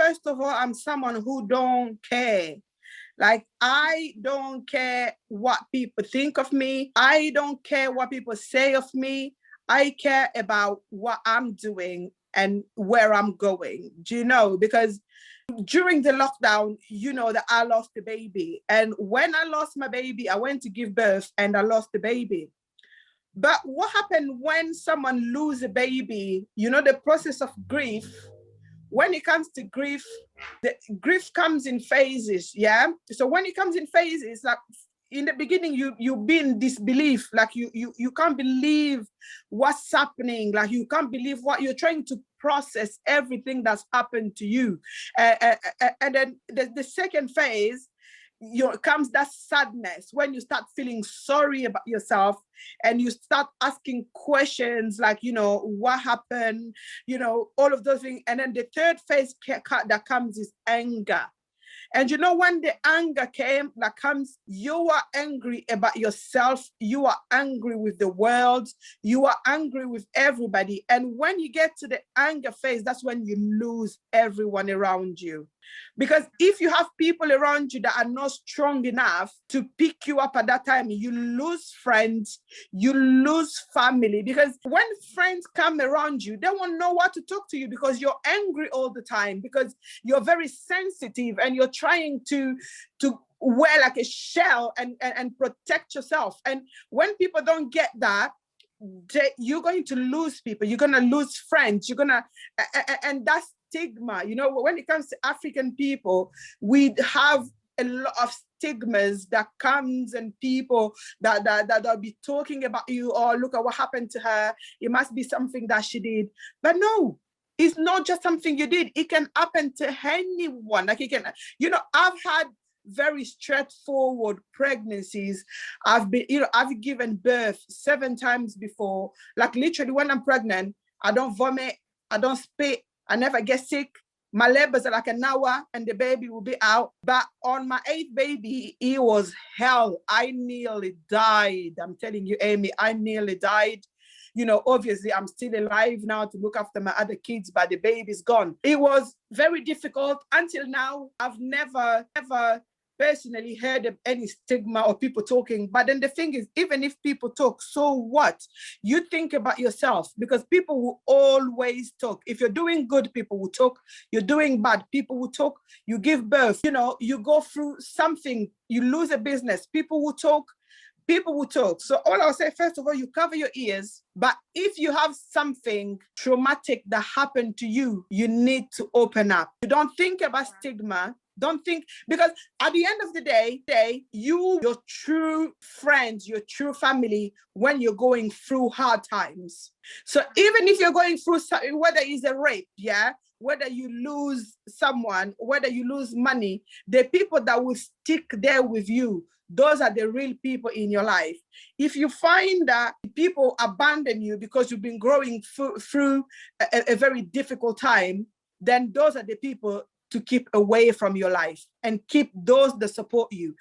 first of all, I'm someone who don't care. Like, I don't care what people think of me. I don't care what people say of me. I care about what I'm doing and where I'm going. Do you know? Because during the lockdown, you know that I lost the baby. And when I lost my baby, I went to give birth and I lost the baby. But what happened when someone loses a baby, you know, the process of grief, when it comes to grief, the grief comes in phases. Yeah. So when it comes in phases, like in the beginning, you be in disbelief, like you can't believe what's happening, like you can't believe what you're trying to process, everything that's happened to you. And then the second phase, comes that sadness when you start feeling sorry about yourself and you start asking questions like, what happened, all of those things. And then the third phase that comes is anger. And when the anger comes, you are angry about yourself. You are angry with the world. You are angry with everybody. And when you get to the anger phase, that's when you lose everyone around you. Because if you have people around you that are not strong enough to pick you up at that time, you lose friends, you lose family. Because when friends come around you, they won't know what to talk to you because you're angry all the time, because you're very sensitive and you're trying to wear like a shell and protect yourself. And when people don't get that, you're going to lose people, you're going to lose friends, and that's stigma. When it comes to African people, we have a lot of stigmas that comes, and people that'll be talking about you, or look at what happened to her, it must be something that she did. But no, it's not just something you did. It can happen to anyone. Like, it can, I've had very straightforward pregnancies. I've given birth 7 times before. Like, literally, when I'm pregnant, I don't vomit, I don't spit, I never get sick. My labors are like an hour and the baby will be out. But on my 8th baby, it was hell. I nearly died. I'm telling you, Amy, I nearly died. Obviously, I'm still alive now to look after my other kids, but the baby's gone. It was very difficult. Until now, I've never, ever personally heard of any stigma or people talking. But then the thing is, even if people talk, so what? You think about yourself, because people will always talk. If you're doing good, people will talk. You're doing bad, people will talk. You give birth, you go through something, you lose a business, people will talk. People will talk. So all I'll say, first of all, you cover your ears. But if you have something traumatic that happened to you, you need to open up. You don't think about stigma. Don't think, because at the end of the day, your true friends, your true family, when you're going through hard times. So even if you're going through, whether it's a rape, whether you lose someone, whether you lose money, the people that will stick there with you, those are the real people in your life. If you find that people abandon you because you've been growing through a very difficult time, then those are the people to keep away from your life, and keep those that support you.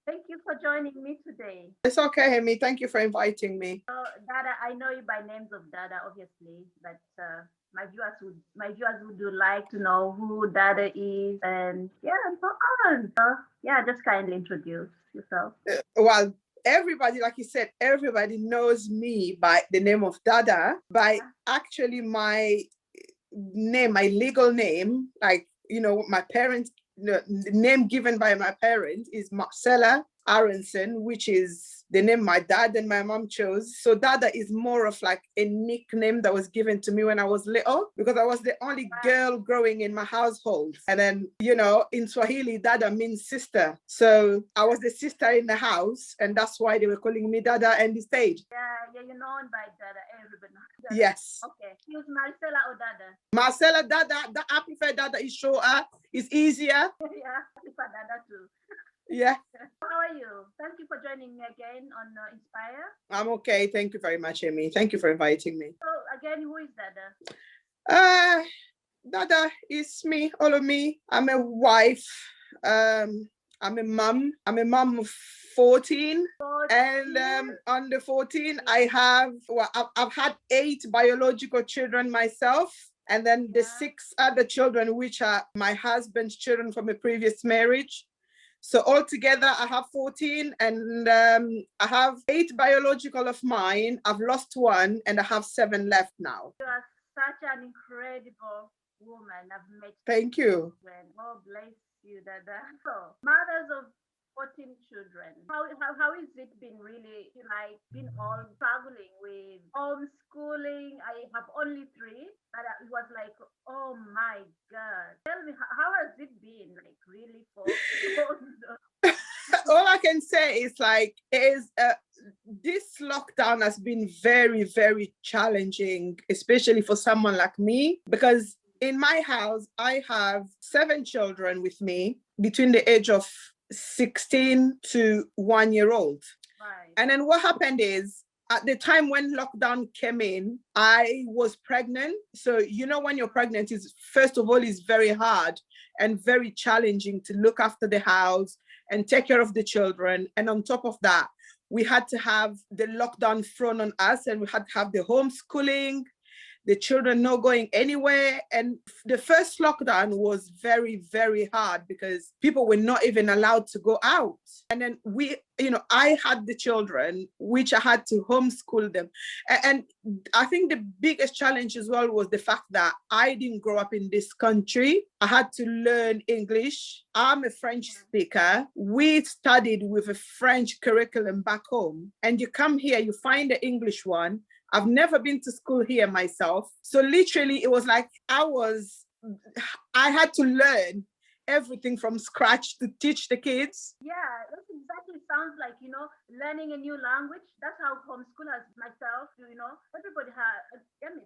Thank you for joining me today. It's okay, Amy. Thank you for inviting me. So, Dada, I know you by names of Dada, obviously, but my viewers would like to know who Dada is, and and so on. So just kindly introduce yourself. Well, everybody, like you said, everybody knows me by the name of Dada, by actually my name, my legal name, like, my parents, the name given by my parents is Marcella Aronson, which is the name my dad and my mom chose. So Dada is more of like a nickname that was given to me when I was little, because I was the only girl growing in my household. And then, in Swahili, Dada means sister. So I was the sister in the house, and that's why they were calling me Dada and the stage. Yeah, you're known by Dada, everybody. Dada. Yes. Okay. Use Marcella or Dada? Marcella, Dada. I prefer Dada. Is shorter. It's easier. Yeah, I prefer Dada too. Yeah. How are you? Thank you for joining me again on Inspire. I'm okay. Thank you very much, Amy. Thank you for inviting me. So again, who is Dada? Dada is me, all of me. I'm a wife. I'm a mom. I'm a mom of 14. And on the 14, I have, well, I've had 8 biological children myself. And then the 6 other children, which are my husband's children from a previous marriage. So altogether, I have 14, and I have 8 biological of mine. I've lost 1, and I have 7 left now. You are such an incredible woman. I've met. Thank you. God bless you, Dada. So, mothers of 14 children. How has it been really, like, been all struggling with homeschooling? I have only 3, but it was like, oh my God. Tell me, how has it been, like, really for All I can say is like, this lockdown has been very, very challenging, especially for someone like me, because in my house, I have 7 children with me between the age of 16 to 1-year-old. Right. And then what happened is, at the time when lockdown came in, I was pregnant. So, when you're pregnant, is first of all, is very hard and very challenging to look after the house and take care of the children. And on top of that, we had to have the lockdown thrown on us, and we had to have the homeschooling, the children not going anywhere. And the first lockdown was very, very hard because people were not even allowed to go out. And then I had the children, which I had to homeschool them. And I think the biggest challenge as well was the fact that I didn't grow up in this country. I had to learn English. I'm a French speaker. We studied with a French curriculum back home. And you come here, you find the English one. I've never been to school here myself. So literally it was like I had to learn everything from scratch to teach the kids. Yeah, that exactly sounds like, learning a new language. That's how homeschool has myself, everybody has,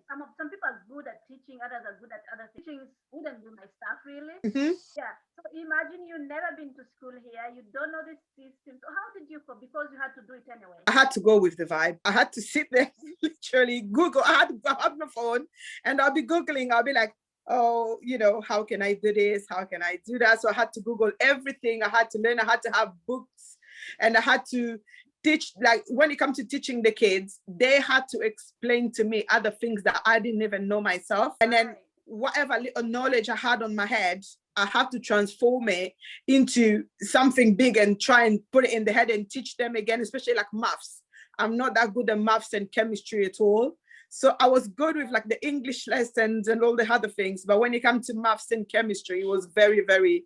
some people are good at teaching, others are good at other things. Teaching wouldn't be my stuff really. Mm-hmm. Yeah, so imagine you've never been to school here, you don't know this system. So how did you go? Because you had to do it anyway. I had to go with the vibe. I had to sit there, literally Google. I had to have my phone and I'll be Googling. I'll be like, oh, how can I do this? How can I do that? So I had to Google everything. I had to learn. I had to have books, and I had to teach. Like when it comes to teaching the kids, they had to explain to me other things that I didn't even know myself. And then whatever little knowledge I had on my head, I have to transform it into something big and try and put it in the head and teach them again, especially like maths. I'm not that good at maths and chemistry at all. So I was good with like the English lessons and all the other things. But when it comes to maths and chemistry, it was very, very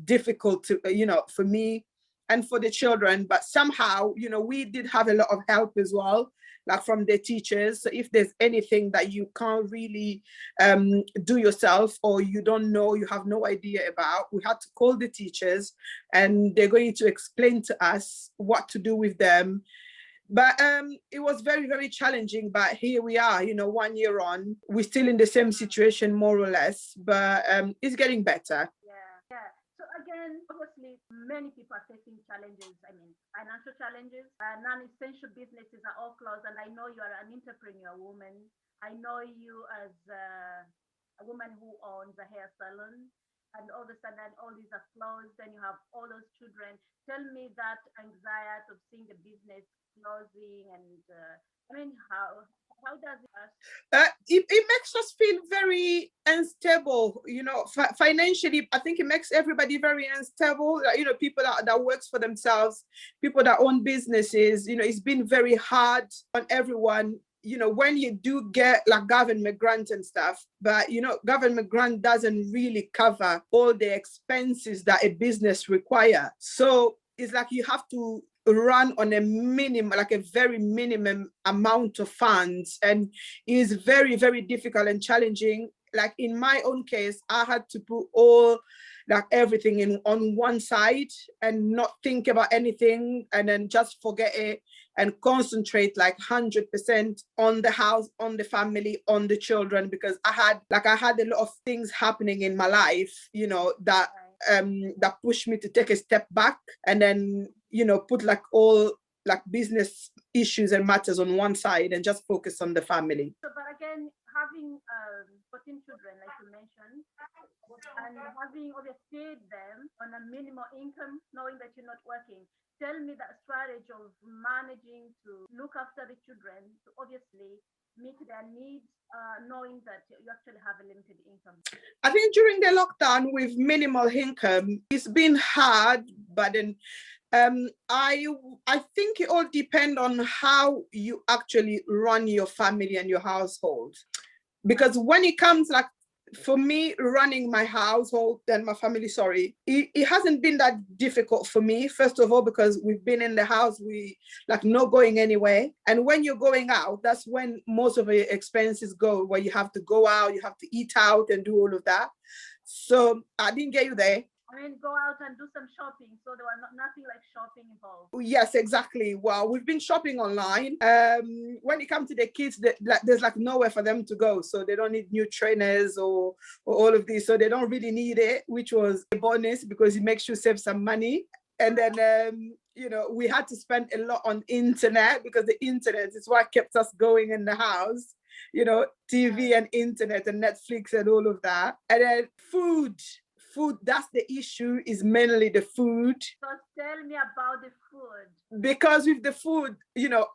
difficult to, for me and for the children. But somehow, we did have a lot of help as well, like from the teachers. So if there's anything that you can't really do yourself, or you don't know, you have no idea about, we had to call the teachers and they're going to explain to us what to do with them. But it was very, very challenging. But here we are, 1 year on, we're still in the same situation, more or less, but it's getting better. Yeah. So again, obviously, many people are facing challenges. I mean, financial challenges. Non-essential businesses are all closed, and I know you are an entrepreneur woman. I know you as a woman who owns a hair salon, and all of a sudden all these are closed, and you have all those children. Tell me that anxiety of seeing the business closing, and how does it makes us feel very unstable, financially. I think it makes everybody very unstable. People that works for themselves, people that own businesses, it's been very hard on everyone. When you do get like government grant and stuff, but government grant doesn't really cover all the expenses that a business require. So it's like you have to run on a minimum, like a very minimum amount of funds, and is very, very difficult and challenging. Like in my own case, I had to put all like everything on one side and not think about anything, and then just forget it and concentrate like 100% on the house, on the family, on the children, because I had a lot of things happening in my life, that pushed me to take a step back and then put like all like business issues and matters on one side and just focus on the family. So, but again, having 14 children, like you mentioned, and having obviously them on a minimal income, knowing that you're not working. Tell me that strategy of managing to look after the children to obviously meet their needs, knowing that you actually have a limited income. I think during the lockdown with minimal income, it's been hard, but then I think it all depends on how you actually run your family and your household. Because when it comes like for me running my household and my family, sorry, it hasn't been that difficult for me. First of all, because we've been in the house, we like not going anywhere. And when you're going out, that's when most of your expenses go, where you have to go out, you have to eat out and do all of that. So I didn't get you there. I mean, go out and do some shopping. So there were nothing like shopping involved. Yes, exactly. Well, we've been shopping online. When it comes to the kids, there's like nowhere for them to go. So they don't need new trainers or all of this. So they don't really need it, which was a bonus because it makes you save some money. And then, we had to spend a lot on internet because the internet is what kept us going in the house. TV and internet and Netflix and all of that. And then food, that's the issue, is mainly the food. So tell me about the food. Because with the food,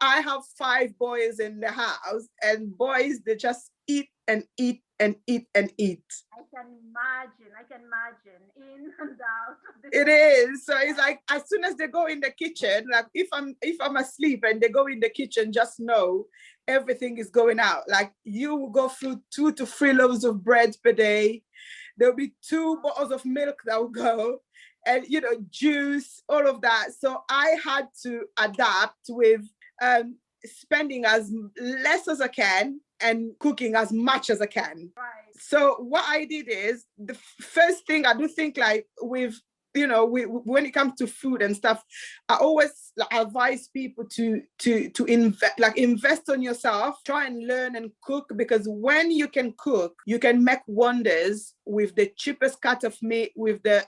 I have 5 boys in the house, and boys, they just eat and eat and eat and eat. I can imagine in and out of the It is. So it's like as soon as they go in the kitchen, like if I'm asleep and they go in the kitchen, just know everything is going out. Like you will go through 2 to 3 loaves of bread per day. There'll be 2 bottles of milk that will go, and juice, all of that. So I had to adapt with spending as less as I can and cooking as much as I can. Right. So what I did is, the first thing I do think, like with when it comes to food and stuff, I always advise people to invest on yourself, try and learn and cook, because when you can cook, you can make wonders with the cheapest cut of meat, with the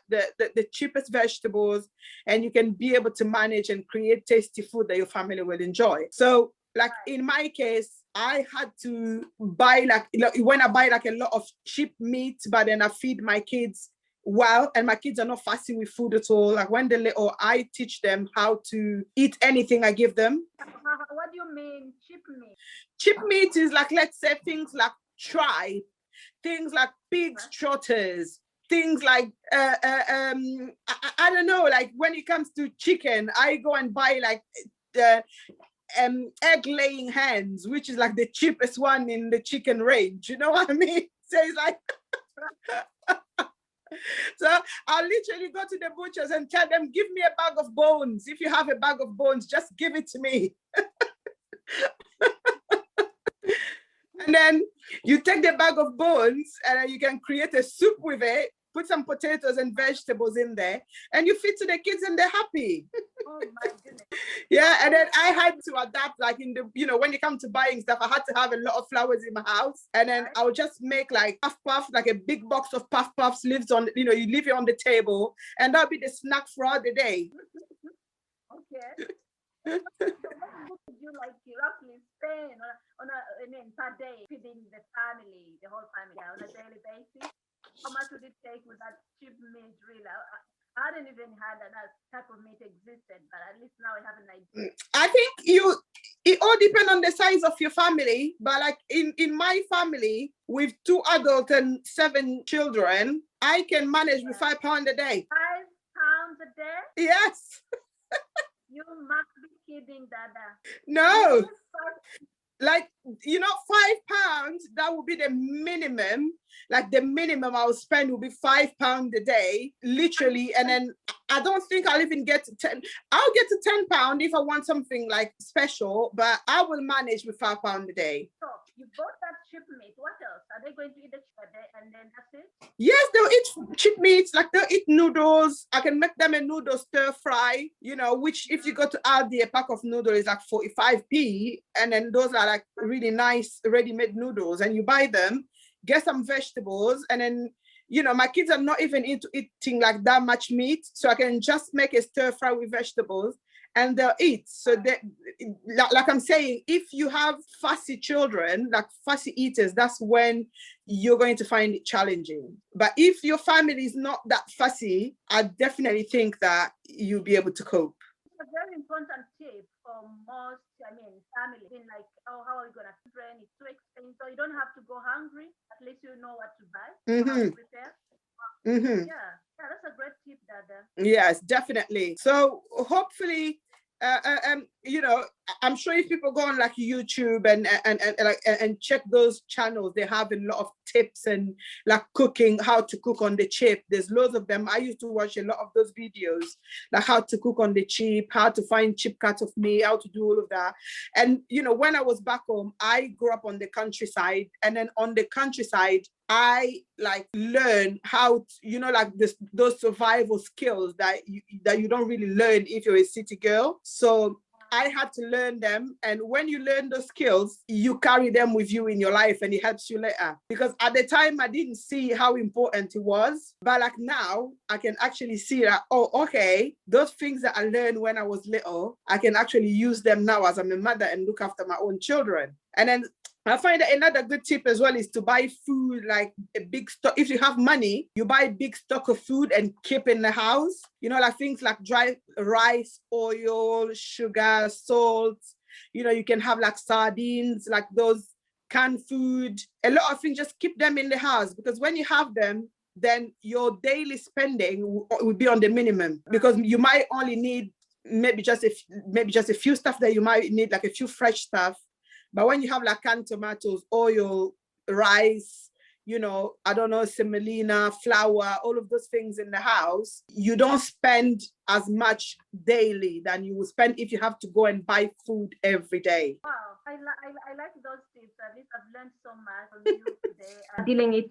cheapest vegetables, and you can be able to manage and create tasty food that your family will enjoy. So like in my case, I had to buy when I buy a lot of cheap meat, but then I feed my kids well, and my kids are not fussy with food at all. Like when they're little, I teach them how to eat anything I give them. What do you mean cheap meat? Cheap meat is like, let's say, things like tripe, things like pig's trotters, things like I don't know, like when it comes to chicken, I go and buy like the egg laying hens, which is like the cheapest one in the chicken range. You know what I mean? So it's like so I'll literally go to the butchers and tell them, give me a bag of bones. If you have a bag of bones, just give it to me. And then you take the bag of bones and you can create a soup with it, put some potatoes and vegetables in there, and you feed to the kids and they're happy. Oh my goodness. Yeah, and then I had to adapt, like in the, when it comes to buying stuff, I had to have a lot of flowers in my house. And then I would just make like puff, like a big box of puffs lives on, you leave it on the table, and that'll be the snack throughout the day. Okay. So what would you like roughly spend per day feeding the family, the whole family, on a daily basis? How much would it take with that cheap meat, really? I hadn't even had that type of meat existed, but at least now I have an idea. I think it all depends on the size of your family, but like in my family with 2 adults and 7 children, I can manage with £5 a day. £5 a day? Yes. You must be kidding, Dada. No. Like, £5, that would be the minimum. Like the minimum I'll spend will be £5 a day, literally. And then I don't think I'll even get to 10. I'll get to £10 if I want something like special, but I will manage with £5 a day. So you bought that cheap meat. What else? Are they going to eat the cheap day and then that's it? Yes, they'll eat cheap meats, like they'll eat noodles. I can make them a noodle stir fry, which if you go to Aldi, a pack of noodles is like 45p. And then those are like really nice ready-made noodles, and you buy them, get some vegetables, and then my kids are not even into eating like that much meat, so I can just make a stir fry with vegetables and they'll eat. So that, like I'm saying, if you have fussy children, like fussy eaters, that's when you're going to find it challenging. But if your family is not that fussy, I definitely think that you'll be able to cope. A very important tip for most, families. Like, oh, how are we gonna prepare? It's too expensive, so you don't have to go hungry. At least you know what to buy, you know how to Mm-hmm. prepare. Mm-hmm. Yeah, that's a great tip, Dada. Yes, definitely. So hopefully, I'm sure if people go on like YouTube and check those channels, they have a lot of tips and like cooking, how to cook on the cheap. There's loads of them. I used to watch a lot of those videos, like how to cook on the cheap, how to find cheap cut of meat, how to do all of that. And when I was back home, I grew up on the countryside, and then on the countryside, I like learn how to, like those survival skills that you don't really learn if you're a city girl. So I had to learn them. And when you learn those skills, you carry them with you in your life and it helps you later. Because at the time, I didn't see how important it was. But like now, I can actually see that, oh, okay, those things that I learned when I was little, I can actually use them now as I'm a mother and look after my own children. And then I find that another good tip as well is to buy food, like a big stock. If you have money, you buy a big stock of food and keep in the house. Like things like dry rice, oil, sugar, salt. You can have like sardines, like those canned food. A lot of things, just keep them in the house, because when you have them, then your daily spending will be on the minimum, because you might only need maybe just a few stuff that you might need, like a few fresh stuff. But when you have like canned tomatoes, oil, rice, I don't know, semolina, flour, all of those things in the house, you don't spend as much daily than you would spend if you have to go and buy food every day. Wow, I like those tips. At least I've learned so much from you today. Dealing it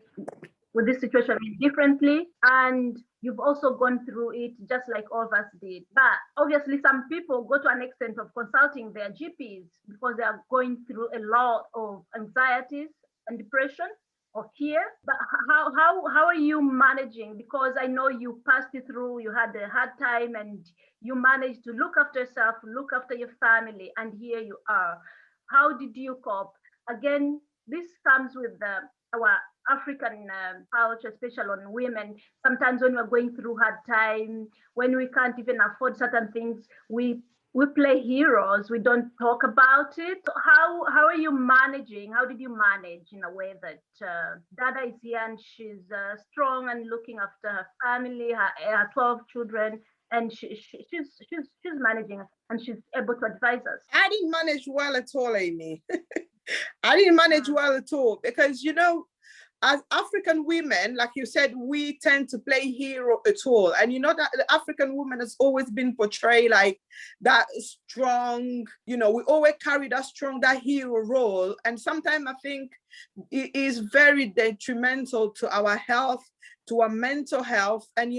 with this situation differently, and you've also gone through it just like all of us did. But obviously some people go to an extent of consulting their GPs because they are going through a lot of anxieties and depression or fear. But how are you managing? Because I know you passed it through, you had a hard time, and you managed to look after yourself, look after your family, and here you are. How did you cope? Again, this comes with our African culture, especially on women. Sometimes when we're going through hard time, when we can't even afford certain things, we play heroes. We don't talk about it. So how are you managing? How did you manage in a way that Dada is here and she's strong and looking after her family, her 12 children, and she's managing and she's able to advise us? I didn't manage well at all, Amy. I didn't manage well at all, because as African women, like you said, we tend to play hero at all. And that the African woman has always been portrayed like that strong, we always carry that hero role. And sometimes I think it is very detrimental to our health, to our mental health. And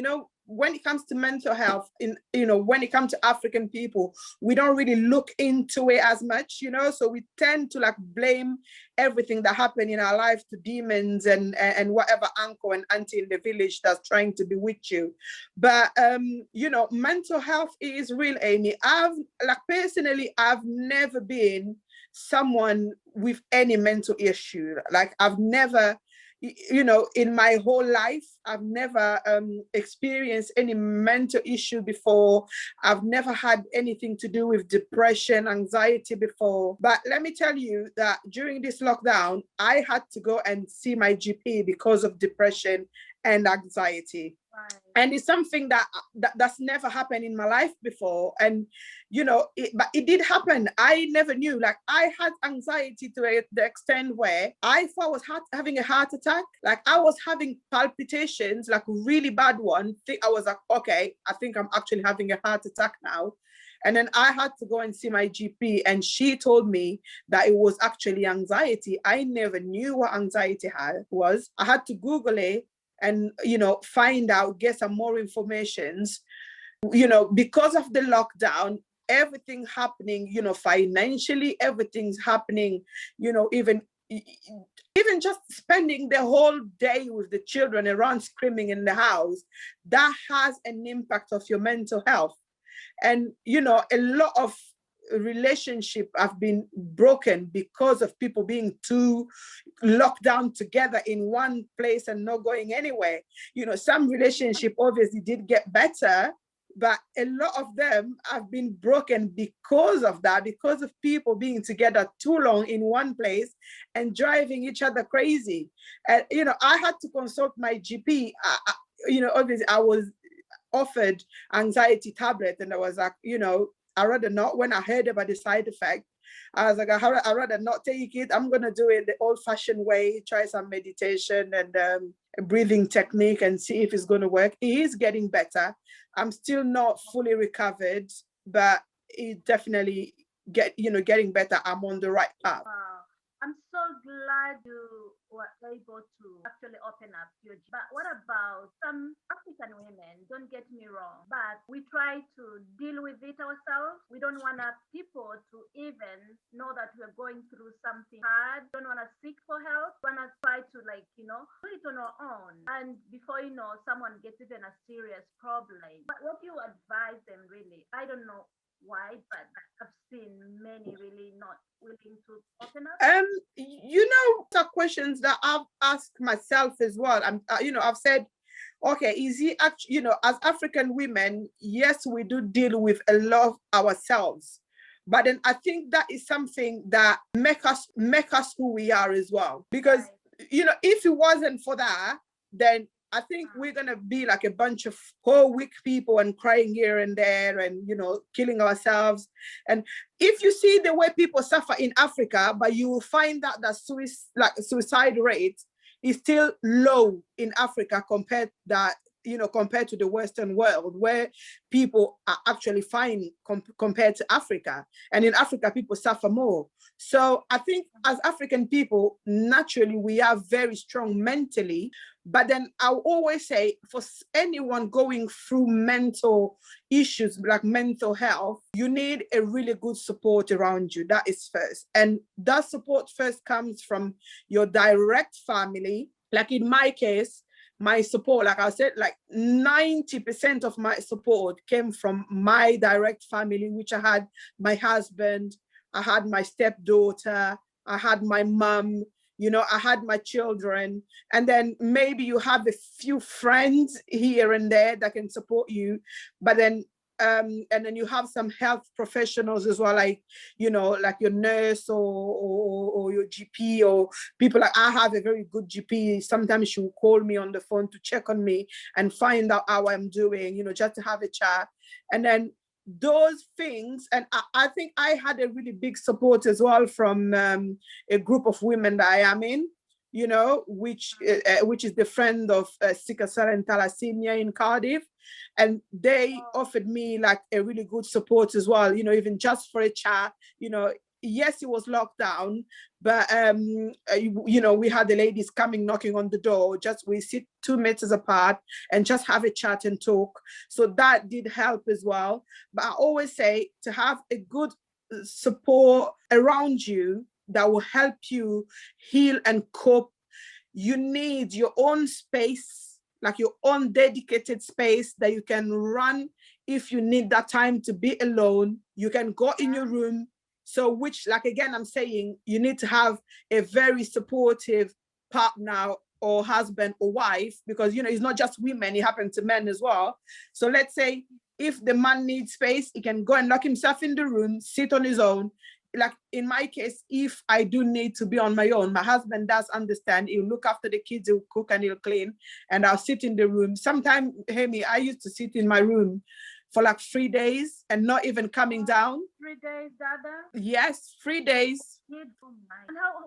when it comes to mental health, when it comes to African people, we don't really look into it as much, so we tend to like blame everything that happened in our life to demons and whatever uncle and auntie in the village that's trying to bewitch you. But mental health is real, Amy. Personally, I've never been someone with any mental issue. Like I've never, in my whole life, I've never experienced any mental issue before. I've never had anything to do with depression, anxiety before. But let me tell you that during this lockdown, I had to go and see my GP because of depression and anxiety. Right. And it's something that's never happened in my life before. And but it did happen. I never knew. Like I had anxiety to the extent where I thought I was having a heart attack. Like I was having palpitations, like really bad one. I was like, okay, I think I'm actually having a heart attack now. And then I had to go and see my GP, and she told me that it was actually anxiety. I never knew what anxiety was. I had to Google it and find out, get some more informations. Because of the lockdown, everything happening, financially, everything's happening, even just spending the whole day with the children around screaming in the house, that has an impact of your mental health. And, a lot of relationship have been broken because of people being too locked down together in one place and not going anywhere. Some relationship obviously did get better, but a lot of them have been broken because of that, because of people being together too long in one place and driving each other crazy. And, I had to consult my GP. Obviously I was offered anxiety tablet, and I was like, I rather not. When I heard about the side effect, I was like, I rather not take it. I'm gonna do it the old-fashioned way, try some meditation and a breathing technique and see if it's gonna work. It is getting better. I'm still not fully recovered, but it definitely getting better. I'm on the right path. Wow. I'm so glad you were able to actually open up your. But what about some African women? Don't get me wrong, but we try to deal with it ourselves. We don't want people to even know that we're going through something hard. Don't want to seek for help. Want to try to do it on our own. And before you know, someone gets even a serious problem. But what do you advise them really? I don't know why, but I've seen many really not willing to open up. The questions that I've asked myself as well. I've said, okay, is he actually, as African women, yes, we do deal with a lot of ourselves, but then I think that is something that make us who we are as well. Because if it wasn't for that, then I think we're gonna be like a bunch of whole weak people and crying here and there and killing ourselves. And if you see the way people suffer in Africa, but you will find that the suicide rate is still low in Africa compared to the Western world, where people are actually fine compared to Africa. And in Africa, people suffer more. So I think as African people, naturally, we are very strong mentally. But then I'll always say, for anyone going through mental issues, like mental health, you need a really good support around you. That is first. And that support first comes from your direct family. Like in my case, my support, like I said, like 90% of my support came from my direct family, which I had my husband, I had my stepdaughter, I had my mom, I had my children. And then maybe you have a few friends here and there that can support you. But then and then you have some health professionals as well, like like your nurse or your GP, or people. Like I have a very good GP. Sometimes she will call me on the phone to check on me and find out how I'm doing, just to have a chat. And then those things, and I think I had a really big support as well from a group of women that I am in, which is the friend of sickle cell and thalassemia in Cardiff. And they offered me like a really good support as well, even just for a chat. Yes, it was locked down, but we had the ladies coming knocking on the door. Just we sit 2 meters apart and just have a chat and talk. So that did help as well. But I always say, to have a good support around you that will help you heal and cope, you need your own space, like your own dedicated space that you can run. If you need that time to be alone, you can go in your room. So which, like, again, I'm saying you need to have a very supportive partner or husband or wife, because it's not just women, it happens to men as well. So let's say if the man needs space, he can go and lock himself in the room, sit on his own. Like in my case, if I do need to be on my own, my husband does understand. He'll look after the kids, he'll cook and he'll clean, and I'll sit in the room. Sometimes, Hemi, I used to sit in my room for like 3 days and not even coming down. 3 days, Dada? Yes, 3 days. And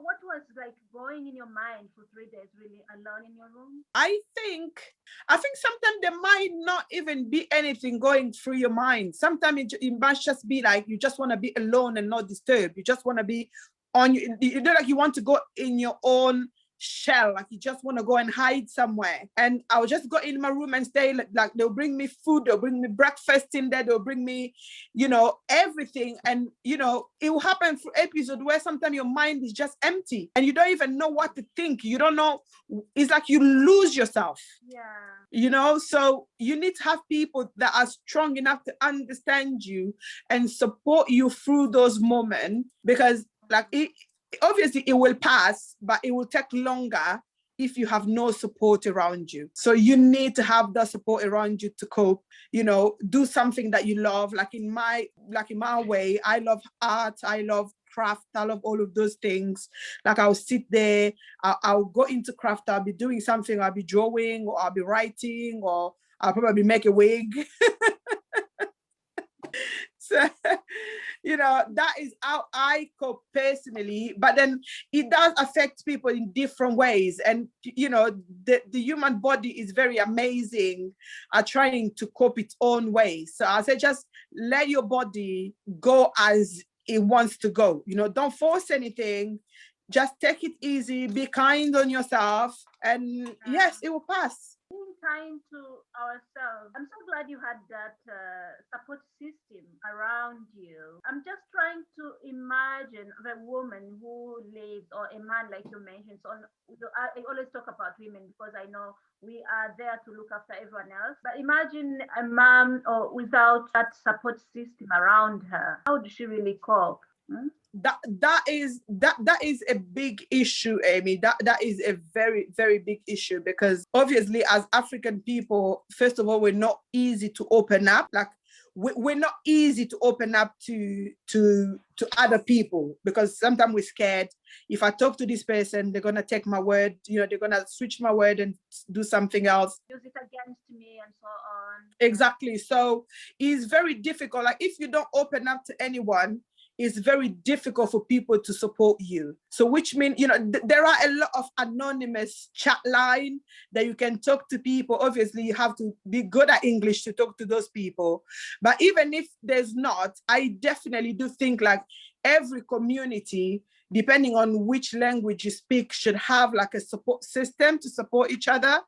what was like going in your mind for 3 days, really alone in your room? I think sometimes there might not even be anything going through your mind. Sometimes it must just be like you just want to be alone and not disturbed. You just want to be on you know, like you want to go in your own shell, like you just want to go and hide somewhere. And I'll just go in my room and stay, like they'll bring me food, they'll bring me breakfast in there, they'll bring me, everything. And, it will happen through episode where sometimes your mind is just empty and you don't even know what to think. You don't know. It's like you lose yourself. Yeah. So you need to have people that are strong enough to understand you and support you through those moments, because like obviously it will pass, but it will take longer if you have no support around you. So you need to have the support around you to cope. Do something that you love. Like in my way, I love art, I love craft, I love all of those things. Like I'll sit there, I'll go into craft, I'll be doing something, I'll be drawing, or I'll be writing, or I'll probably make a wig. So, that is how I cope personally. But then it does affect people in different ways. And, the human body is very amazing at trying to cope its own way. So I say, just let your body go as it wants to go. Don't force anything. Just take it easy, be kind on yourself. And yes, it will pass. Being kind to ourselves. I'm so glad you had that support system around you. I'm just trying to imagine the woman who lives, or a man like you mentioned. So I always talk about women because I know we are there to look after everyone else. But imagine a mom or without that support system around her. How does she really cope? That is a big issue, Amy. That is a very, very big issue, because obviously as African people, first of all, we're not easy to open up. Like we're not easy to open up to other people, because sometimes we're scared. If I talk to this person, they're gonna take my word, they're gonna switch my word and do something else, use it against me, and so on. Exactly. So it's very difficult. Like if you don't open up to anyone, it's very difficult for people to support you. So which means, there are a lot of anonymous chat line that you can talk to people. Obviously, you have to be good at English to talk to those people. But even if there's not, I definitely do think like every community, depending on which language you speak, should have like a support system to support each other.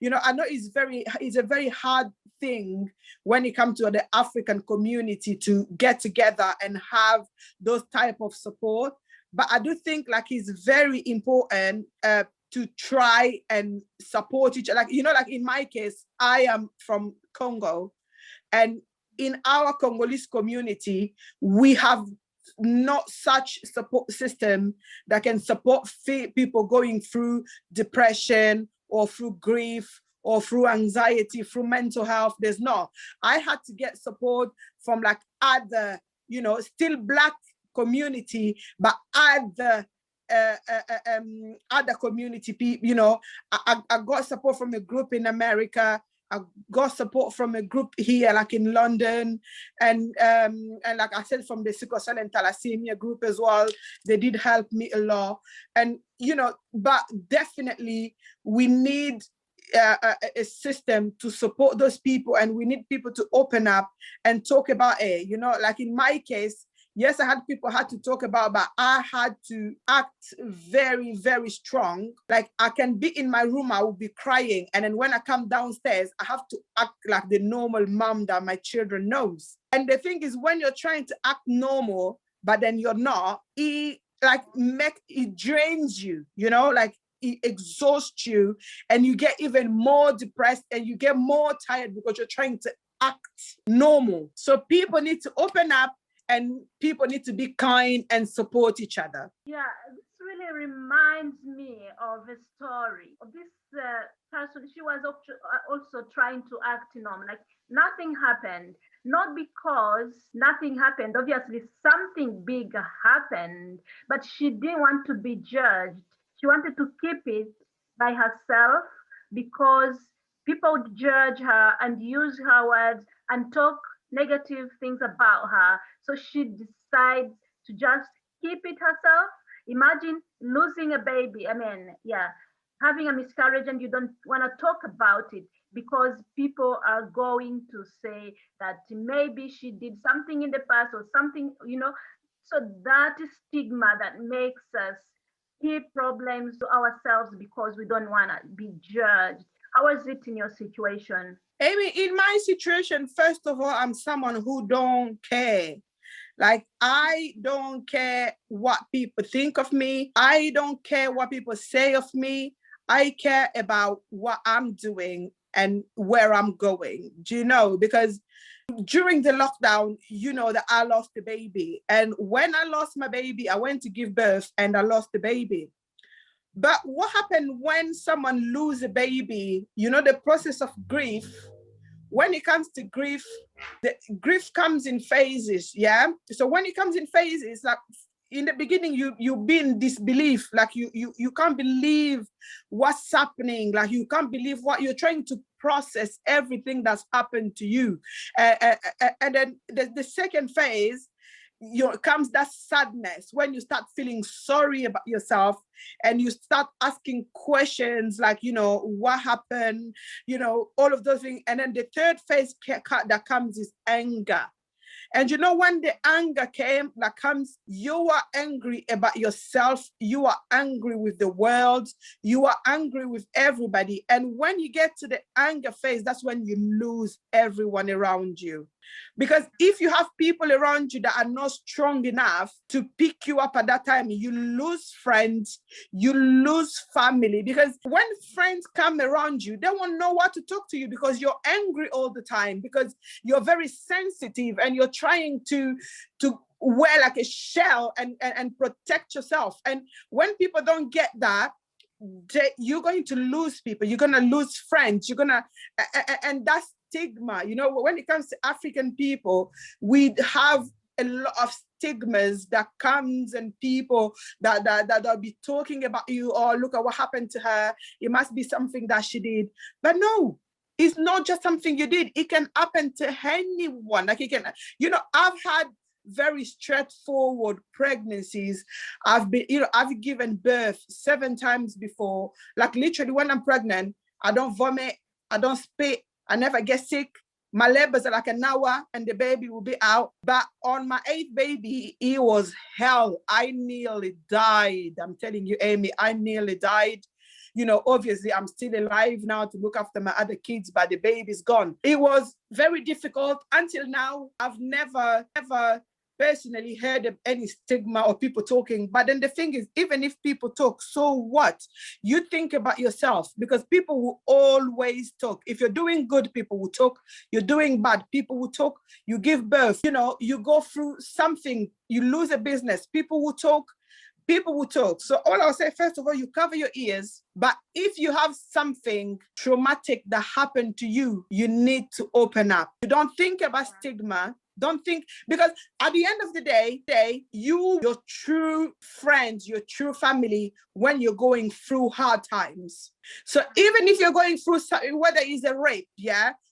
I know it's a very hard thing when it comes to the African community to get together and have those type of support. But I do think like it's very important to try and support each other. Like in my case, I am from Congo, and in our Congolese community, we have not such support system that can support people going through depression or through grief or through anxiety, through mental health. There's not. I had to get support from like other, still Black community, but other other community people. I got support from a group in America. I got support from a group here, like in London, and like I said, from the sickle cell and thalassemia group as well. They did help me a lot, and but definitely we need a system to support those people, and we need people to open up and talk about it. Like in my case, yes, I had people had to talk about, but I had to act very, very strong. Like I can be in my room, I will be crying. And then when I come downstairs, I have to act like the normal mom that my children knows. And the thing is, when you're trying to act normal, but then you're not, it drains you, like it exhausts you, and you get even more depressed and you get more tired because you're trying to act normal. So people need to open up, and people need to be kind and support each other. Yeah, this really reminds me of a story of this person. She was also trying to act normal, like nothing happened. Not because nothing happened. Obviously, something big happened, but she didn't want to be judged. She wanted to keep it by herself because people would judge her and use her words and talk negative things about her. So she decides to just keep it herself. Imagine losing a baby. I mean, yeah, having a miscarriage and you don't want to talk about it because people are going to say that maybe she did something in the past or something. So that is stigma that makes us keep problems to ourselves because we don't want to be judged. How is it in your situation? Amy, in my situation, first of all, I'm someone who don't care. Like, I don't care what people think of me. I don't care what people say of me. I care about what I'm doing and where I'm going. Do you know? Because during the lockdown, you know that I lost the baby. And when I lost my baby, I went to give birth and I lost the baby. But what happened when someone loses a baby? You know, the process of grief, when it comes to grief, the grief comes in phases. Yeah. So when it comes in phases, like in the beginning, you be in disbelief, like you can't believe what's happening, like you can't believe what you're trying to process everything that's happened to you. And then the second phase, comes that sadness when you start feeling sorry about yourself and you start asking questions like, what happened, all of those things. And then the third phase that comes is anger. And when the anger comes, you are angry about yourself, you are angry with the world, you are angry with everybody. And when you get to the anger phase, that's when you lose everyone around you. Because if you have people around you that are not strong enough to pick you up at that time, you lose friends, you lose family. Because when friends come around you, they won't know what to talk to you because you're angry all the time, because you're very sensitive and you're trying to wear like a shell and protect yourself. And when people don't get that, you're going to lose people, you're going to lose friends, and that's stigma. When it comes to African people, we have a lot of stigmas that comes, and people that'll be talking about you, or look at what happened to her, it must be something that she did. But no, it's not just something you did. It can happen to anyone. Like, it can, I've had very straightforward pregnancies. I've given birth 7 times before. Like, literally, when I'm pregnant, I don't vomit, I don't spit, I never get sick. My labors are like an hour and the baby will be out. But on my 8th baby, it was hell. I nearly died. I'm telling you, Amy, I nearly died. Obviously, I'm still alive now to look after my other kids, but the baby's gone. It was very difficult. Until now, I've never, ever personally heard of any stigma or people talking. But then the thing is, even if people talk, so what? You think about yourself, because people will always talk. If you're doing good, people will talk. You're doing bad, people will talk. You give birth, you go through something, you lose a business, people will talk. So all I'll say, first of all, you cover your ears. But if you have something traumatic that happened to you, you need to open up. You don't think about stigma. Don't think, because at the end of the day, your true friends, your true family, when you're going through hard times. So even if you're going through, whether it's a rape,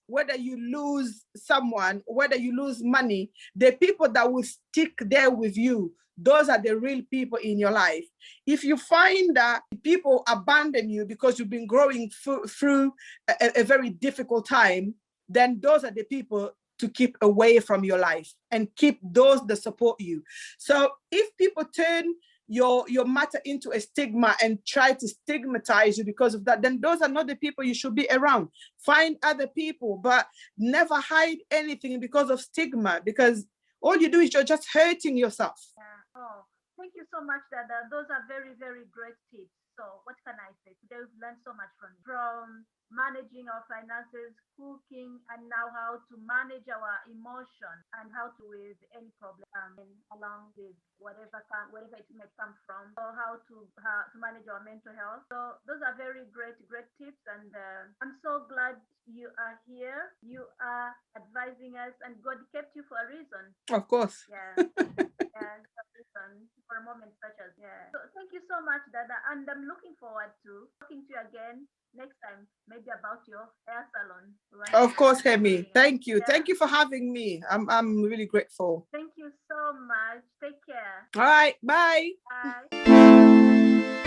whether you lose someone, whether you lose money, the people that will stick there with you, those are the real people in your life. If you find that people abandon you because you've been growing through a very difficult time, then those are the people to keep away from your life and keep those that support you. So if people turn your matter into a stigma and try to stigmatize you because of that, then those are not the people you should be around. Find other people, but never hide anything because of stigma, because all you do is you're just hurting yourself. Yeah. Oh, thank you so much, Dada. Those are very, very great tips. So what can I say? Today we've learned so much from managing our finances, cooking, and now how to manage our emotion and how to with any problem along with whatever it may come from, or how to manage our mental health. So those are very great tips, and I'm so glad you are here. You are advising us, and God kept you for a reason. Of course. Yeah. And for a moment such as So thank you so much, Dada, and I'm looking forward to talking to you again next time, maybe about your hair salon. Right? Of course, Hemi. Thank you. Yeah. Thank you for having me. I'm really grateful. Thank you so much. Take care. All right. Bye. Bye.